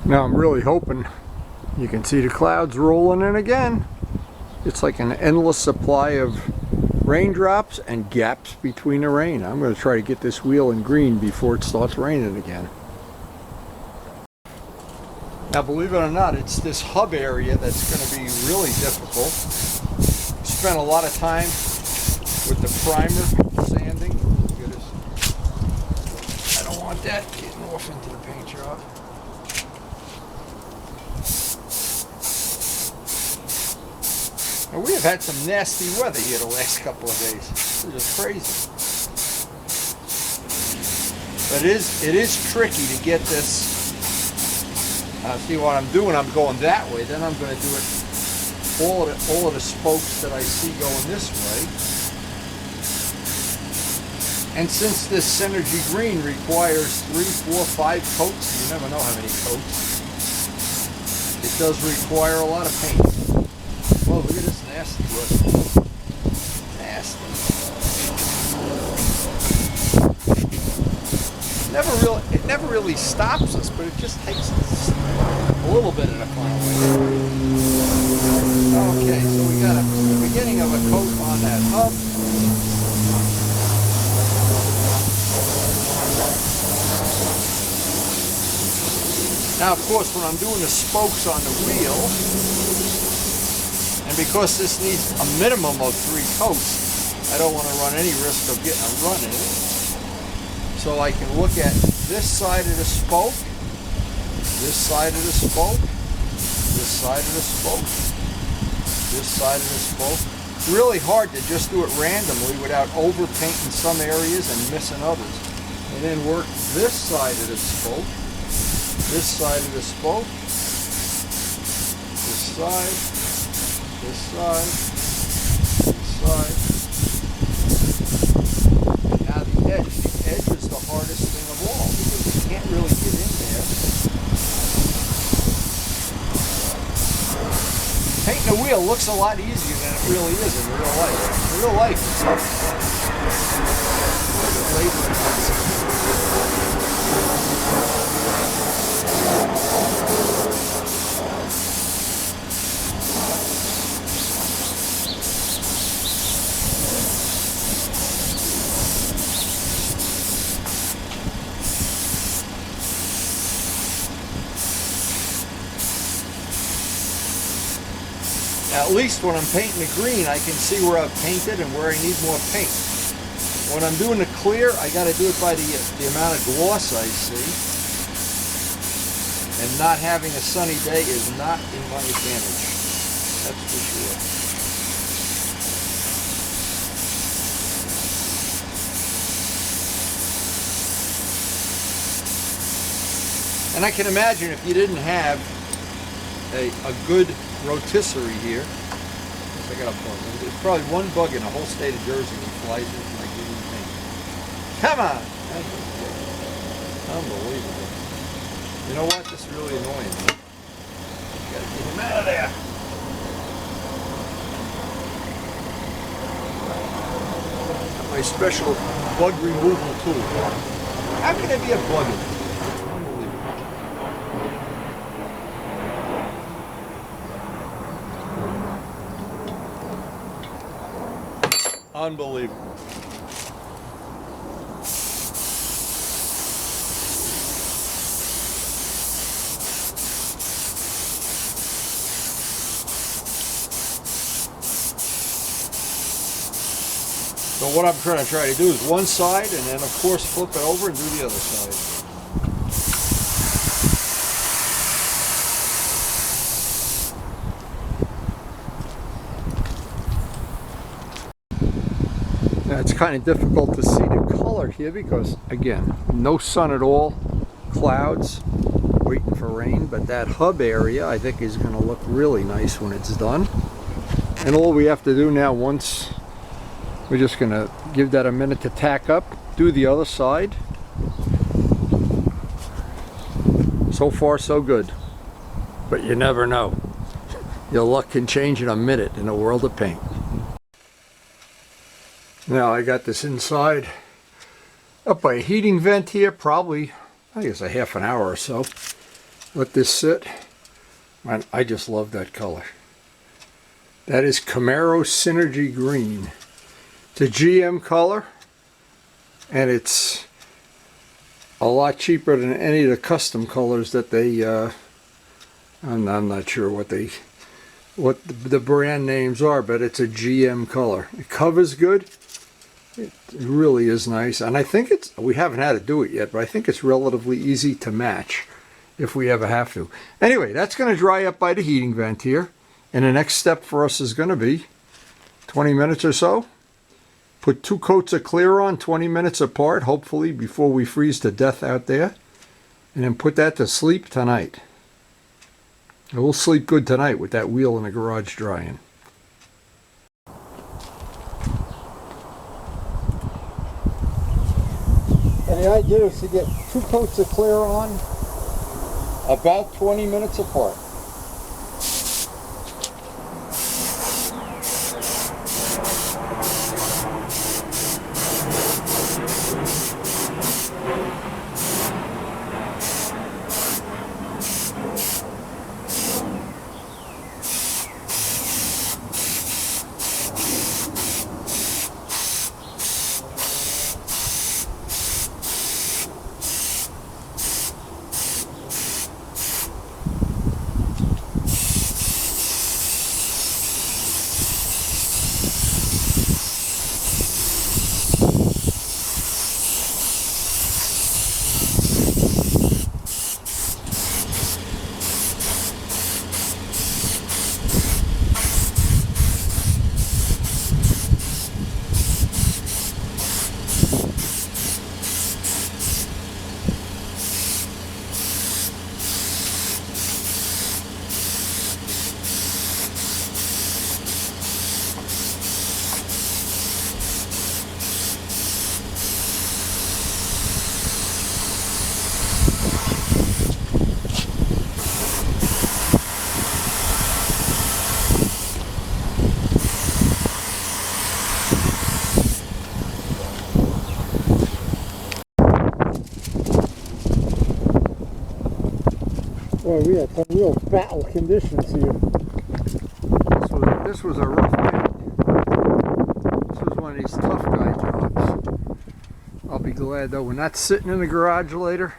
Now I'm really hoping you can see the clouds rolling in again. It's like an endless supply of raindrops and gaps between the rain. I'm going to try to get this wheel in green before it starts raining again. Now believe it or not, it's this hub area that's going to be really difficult. Spent a lot of time with the primer sanding. Look at this. I don't want that getting off into the paint job. Now, we have had some nasty weather here the last couple of days. This is just crazy. But it is tricky to get this. See what I'm doing? I'm going that way. Then I'm going to do it. All of the spokes that I see going this way. And since this Synergy Green requires 3, 4, 5 coats, you never know how many coats. It does require a lot of paint. Whoa, look at this nasty wood. Nasty. It never really stops us, but it just takes us a little bit of the fun away. Okay, so we got the beginning of a coat on that hub. Now, of course, when I'm doing the spokes on the wheel, and because this needs a minimum of 3 coats, I don't want to run any risk of getting a run in it. So I can look at this side of the spoke, this side of the spoke, this side of the spoke, this side of the spoke. It's really hard to just do it randomly without overpainting some areas and missing others. And then work this side of the spoke, this side of the spoke, this side, this side, this side. And now the edge is the hardest thing of all because you can't really get in there. Painting a wheel looks a lot easier than it really is in real life. In real life, it's labor intensive. At least when I'm painting the green, I can see where I've painted and where I need more paint. When I'm doing the clear, I got to do it by the amount of gloss I see. And not having a sunny day is not in my advantage. That's for sure. And I can imagine if you didn't have a good rotisserie here. I got a bug. There's probably one bug in the whole state of Jersey who flies into my green paint. Come on! Unbelievable. You know what? This is really annoying me. Gotta get him out of there. Got my special bug removal tool. How can there be a bug in it? Unbelievable. So what I'm trying to do is one side and then of course flip it over and do the other side. Now it's kind of difficult to see the color here because, again, no sun at all, clouds, waiting for rain, but that hub area I think is going to look really nice when it's done. And all we have to do now, once we're just going to give that a minute to tack up, do the other side. So far so good, but you never know. Your luck can change in a minute in a world of paint. Now I got this inside up by a heating vent here, probably, I guess, a half an hour or so. let this sit. Man, I just love that color. That is Camaro Synergy Green. It's a GM color, and it's a lot cheaper than any of the custom colors that they, I'm not sure what the brand names are, but it's a GM color. It covers good. It really is nice, and I think we haven't had to do it yet, but I think it's relatively easy to match if we ever have to. Anyway, that's going to dry up by the heating vent here, and the next step for us is going to be 20 minutes or so. Put 2 coats of clear on 20 minutes apart, hopefully before we freeze to death out there, and then put that to sleep tonight. And we'll sleep good tonight with that wheel in the garage drying. And the idea is to get 2 coats of clear on about 20 minutes apart. Boy, we had some real battle conditions here. This was a rough day. This was one of these tough guy jobs. I'll be glad though, when that's sitting in the garage later,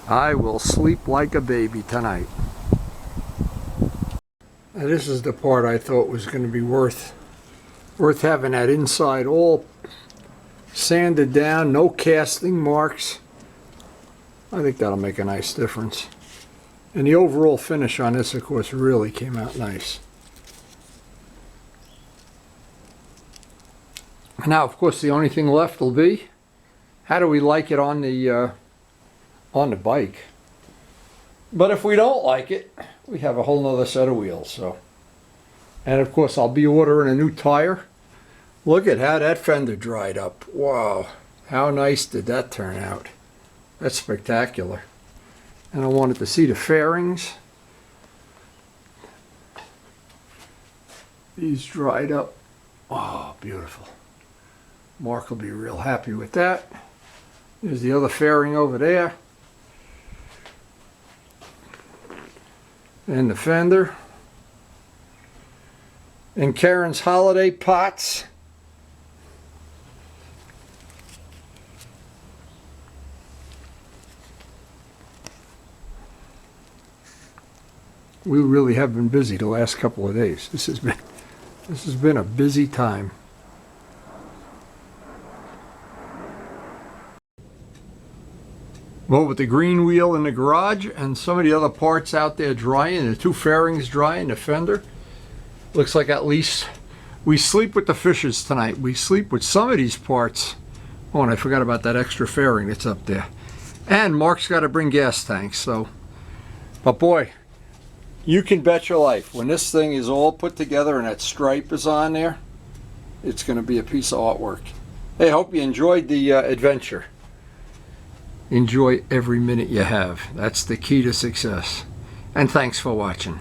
I will sleep like a baby tonight. Now this is the part I thought was going to be worth having that inside all sanded down, no casting marks. I think that'll make a nice difference. And the overall finish on this, of course, really came out nice. Now, of course, the only thing left will be, how do we like it on the bike? But if we don't like it, we have a whole nother set of wheels. So, and of course, I'll be ordering a new tire. Look at how that fender dried up. Wow, how nice did that turn out? That's spectacular. And I wanted to see the fairings. These dried up. Oh, beautiful. Mark will be real happy with that. There's the other fairing over there. And the fender. And Karen's holiday pots. We really have been busy the last couple of days. This has been a busy time. Well, with the green wheel in the garage and some of the other parts out there drying, the 2 fairings drying, the fender, looks like at least we sleep with the fishes tonight. We sleep with some of these parts. Oh, and I forgot about that extra fairing that's up there. And Mark's got to bring gas tanks, so. But boy, you can bet your life, when this thing is all put together and that stripe is on there, it's going to be a piece of artwork. Hey, hope you enjoyed the adventure. Enjoy every minute you have. That's the key to success. And thanks for watching.